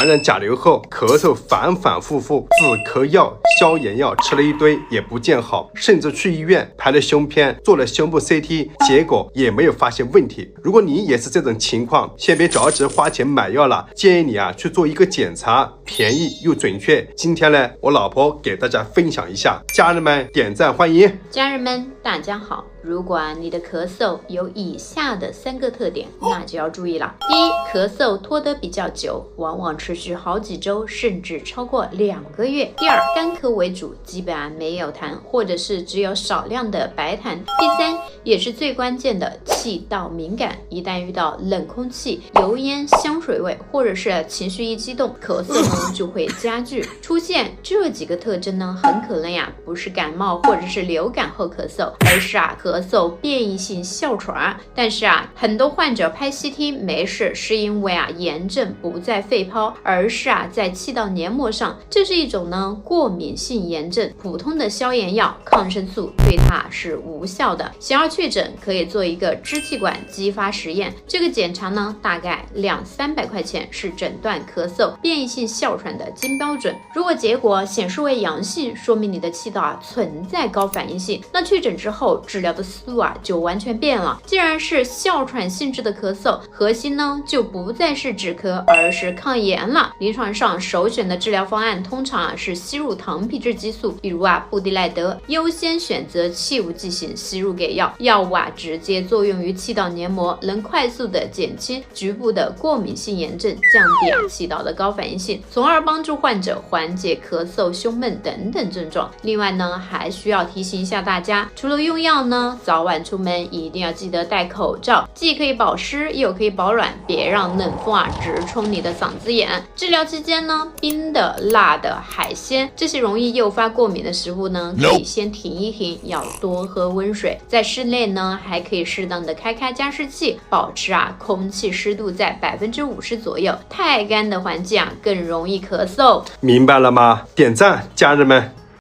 感染甲流后咳嗽反反复复，止咳药、消炎药吃了一堆也不见好，甚至去医院拍了胸片，做了胸部 CT， 结果也没有发现问题。如果你也是这种情况，先别着急花钱买药了，建议你去做一个检查，便宜又准确。今天呢，我老婆给大家分享一下，家人们点赞欢迎。家人们大家好，如果你的咳嗽有以下的3个特点，那就要注意了。第一，咳嗽拖得比较久，往往持续好几周，甚至超过2个月。第二，干咳为主，基本上没有痰，或者是只有少量的白痰。第三，也是最关键的，气道敏感，一旦遇到冷空气、油烟、香水味，或者是情绪一激动，咳嗽呢就会加剧。出现这几个特征呢，很可能不是感冒或者是流感后咳嗽，而是咳嗽变异性哮喘。但是很多患者拍 CT 没事，是因为炎症不在肺泡，而是在气道黏膜上。这是一种过敏性炎症，普通的消炎药、抗生素对它是无效的。想要确诊，可以做一个支气管激发实验，这个检查大概200-300块钱，是诊断咳嗽变异性哮喘的金标准。如果结果显示为阳性，说明你的气道存在高反应性，那确诊之后治疗的思路就完全变了。既然是哮喘性质的咳嗽，核心就不再是止咳，而是抗炎了。临床上首选的治疗方案通常是吸入糖皮质激素，比如布地赖德，优先选择气无剂型吸入给药，药物直接作用于气道黏膜，能快速的减轻局部的过敏性炎症，降低气道的高反应性，从而帮助患者缓解咳嗽、胸闷等等症状。另外还需要提醒一下大家，除了用药早晚出门一定要记得戴口罩，既可以保湿又可以保暖，别让冷风直冲你的嗓子眼。治疗期间冰的、辣的、海鲜这些容易诱发过敏的食物可以先停一停，要多喝温水。在室内还可以适当的开加湿器，保持空气湿度在50%左右。太干的环境更容易咳嗽。明白了吗？点赞，家人们。